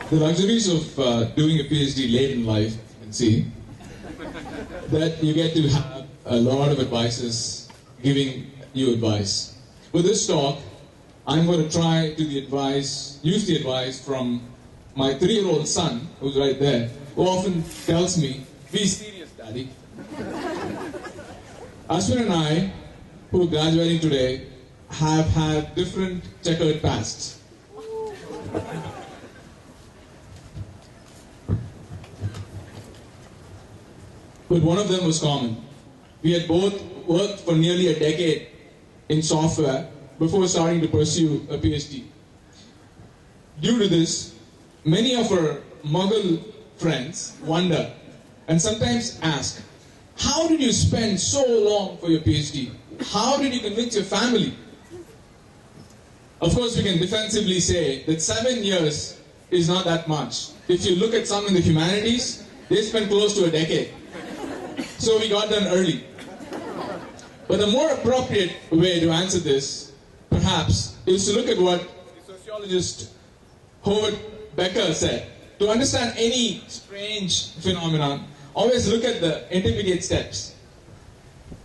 The luxuries of doing a PhD late in life, you can see, that you get to have a lot of advisors giving you advice. With this talk, I'm going to try to use the advice from my 3-year-old son, who's right there, who often tells me, "Be serious, Daddy." Ashwin and I, who are graduating today, have had different checkered pasts. But one of them was common. We had both worked for nearly a decade in software before starting to pursue a PhD. Due to this, many of our Mughal friends wonder and sometimes ask, how did you spend so long for your PhD? How did you convince your family? Of course, we can defensively say that 7 years is not that much. If you look at some in the humanities, they spend close to a decade. So we got done early. But the more appropriate way to answer this, perhaps, is to look at what the sociologist Howard Becker said. To understand any strange phenomenon, always look at the intermediate steps.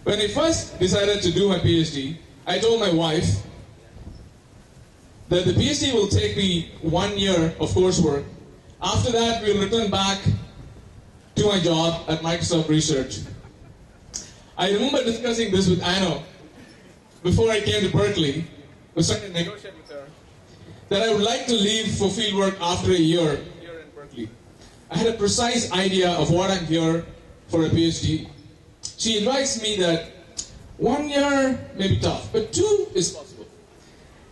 When I first decided to do my PhD, I told my wife that the PhD will take me 1 year of coursework. After that, we'll return back to my job at Microsoft Research. I remember discussing this with Anna before I came to Berkeley. I was trying to negotiate with her that I would like to leave for fieldwork after a year here in Berkeley. I had a precise idea of what I'm here for a PhD. She advised me that 1 year may be tough, but 2 is possible.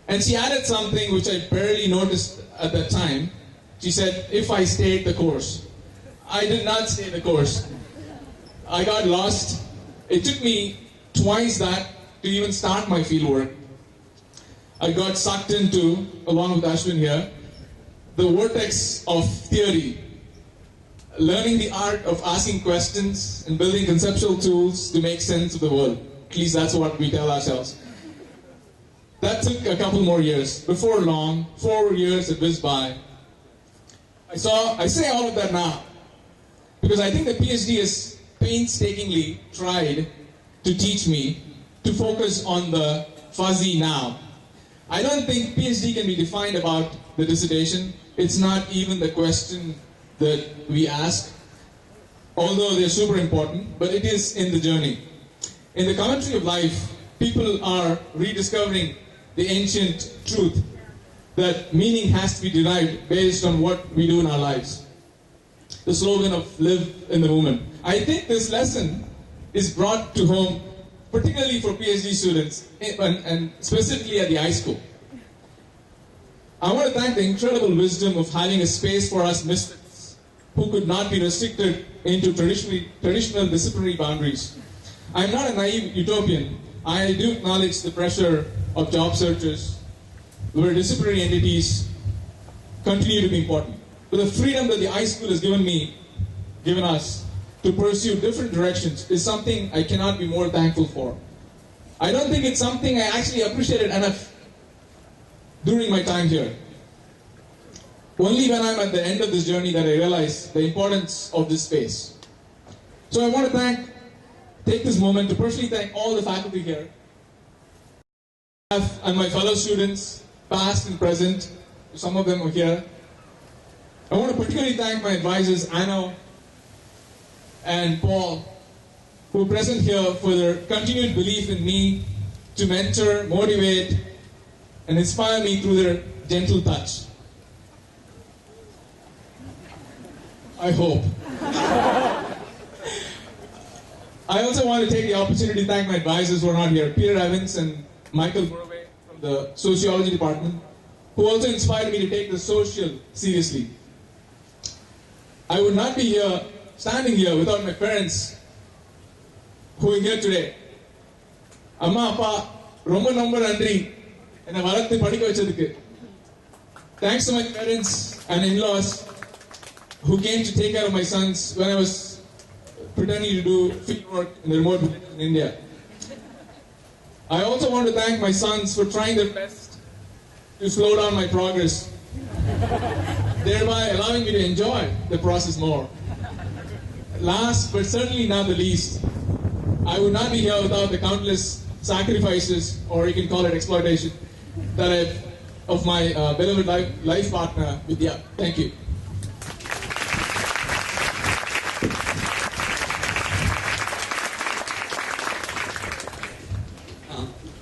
And she added something which I barely noticed at that time. She said, if I stayed the course. I did not stay the course. I got lost. It took me twice that to even start my fieldwork. I got sucked into, along with Ashwin here, the vortex of theory, learning the art of asking questions and building conceptual tools to make sense of the world. At least that's what we tell ourselves. That took a couple more years. Before long, 4 years had whizzed by. I say all of that now because I think the PhD has painstakingly tried to teach me to focus on the fuzzy now. I don't think PhD can be defined about the dissertation. It's not even the question that we ask, although they're super important, but it is in the journey. In the commentary of life, people are rediscovering the ancient truth that meaning has to be derived based on what we do in our lives. The slogan of live in the moment. I think this lesson is brought to home, particularly for PhD students, and specifically at the high school. I want to thank the incredible wisdom of having a space for us misfits who could not be restricted into traditional disciplinary boundaries. I'm not a naive utopian. I do acknowledge the pressure of job searches where disciplinary entities continue to be important. But the freedom that the high school has given us to pursue different directions is something I cannot be more thankful for. I don't think it's something I actually appreciated enough during my time here. Only when I'm at the end of this journey that I realize the importance of this space. So I want to take this moment to personally thank all the faculty here and my fellow students, past and present. Some of them are here. I want to particularly thank my advisors, Anna and Paul, who are present here for their continued belief in me to mentor, motivate, and inspire me through their gentle touch. I hope. I also want to take the opportunity to thank my advisors who are not here, Peter Evans and Michael Burway from the Sociology Department, who also inspired me to take the social seriously. I would not be standing here without my parents who are here today. Amma, Appa, Romba Nomba Nandri, and Varatthi Padikka Vechadukku. Thanks to my parents and in-laws who came to take care of my sons when I was pretending to do field work in the remote village in India. I also want to thank my sons for trying their best to slow down my progress. thereby allowing me to enjoy the process more. Last but certainly not the least, I would not be here without the countless sacrifices, or you can call it exploitation, that of my beloved life partner, Vidya. Thank you.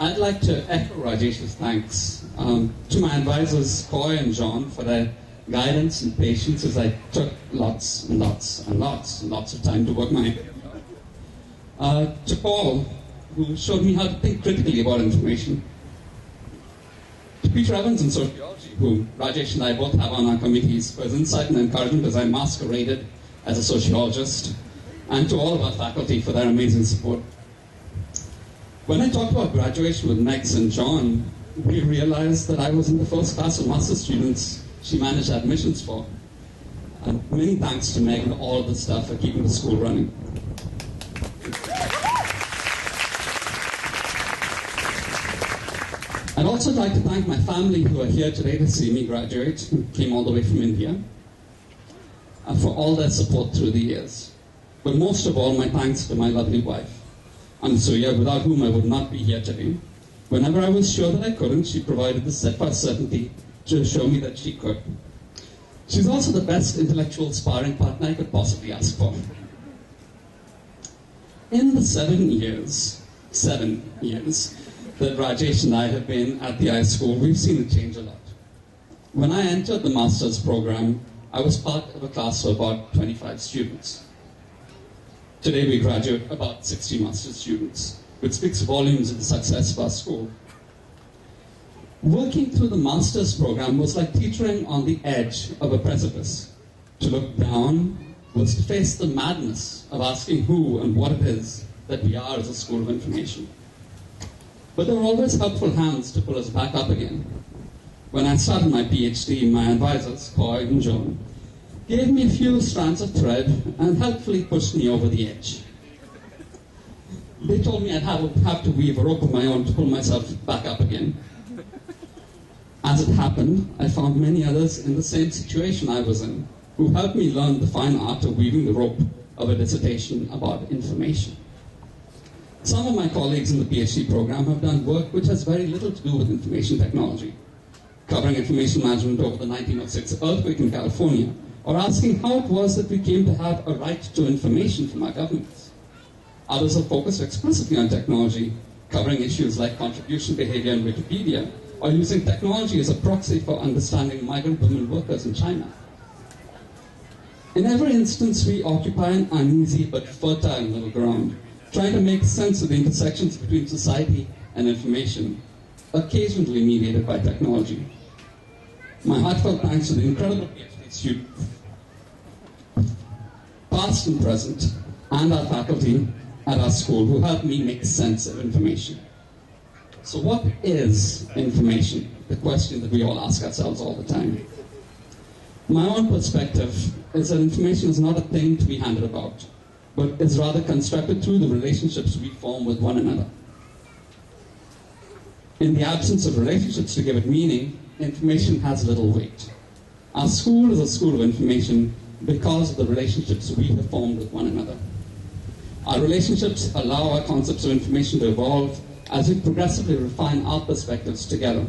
I'd like to echo Rajesh's thanks to my advisors, Coy and John, for their guidance and patience as I took lots and lots and lots and lots of time to work my to Paul, who showed me how to think critically about information. To Peter Evans in sociology, who Rajesh and I both have on our committees, for his insight and encouragement as I masqueraded as a sociologist, and to all of our faculty for their amazing support. When I talked about graduation with Megs and John, we realized that I was in the first class of master's students she managed admissions for. And many thanks to Meg and all of the staff for keeping the school running. I'd also like to thank my family who are here today to see me graduate, who came all the way from India, for all their support through the years. But most of all, my thanks to my lovely wife, Ansuya, without whom I would not be here today. Whenever I was sure that I couldn't, she provided the steadfast certainty to show me that she could. She's also the best intellectual sparring partner I could possibly ask for. In the 7 years that Rajesh and I have been at the iSchool, we've seen it change a lot. When I entered the master's program, I was part of a class of about 25 students. Today we graduate about 60 master's students, which speaks volumes of the success of our school. Working through the master's program was like teetering on the edge of a precipice. To look down was to face the madness of asking who and what it is that we are as a school of information. But there were always helpful hands to pull us back up again. When I started my Ph.D., my advisors, Coy and John, gave me a few strands of thread and helpfully pushed me over the edge. They told me I'd have to weave a rope of my own to pull myself back up again. As it happened, I found many others in the same situation I was in, who helped me learn the fine art of weaving the rope of a dissertation about information. Some of my colleagues in the PhD program have done work which has very little to do with information technology, covering information management over the 1906 earthquake in California, or asking how it was that we came to have a right to information from our governments. Others have focused explicitly on technology, covering issues like contribution behavior in Wikipedia, or using technology as a proxy for understanding migrant women workers in China. In every instance, we occupy an uneasy but fertile middle ground, trying to make sense of the intersections between society and information, occasionally mediated by technology. My heartfelt thanks to the incredible PhD students, past and present, and our faculty at our school who helped me make sense of information. So what is information? The question that we all ask ourselves all the time. My own perspective is that information is not a thing to be handed about, but is rather constructed through the relationships we form with one another. In the absence of relationships to give it meaning, information has little weight. Our school is a school of information because of the relationships we have formed with one another. Our relationships allow our concepts of information to evolve as we progressively refine our perspectives together.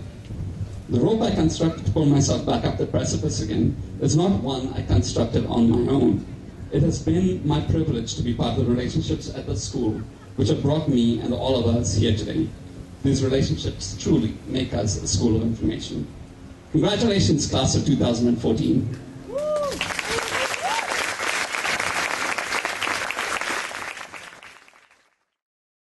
The rope I constructed to pull myself back up the precipice again is not one I constructed on my own. It has been my privilege to be part of the relationships at the school which have brought me and all of us here today. These relationships truly make us a school of information. Congratulations, class of 2014.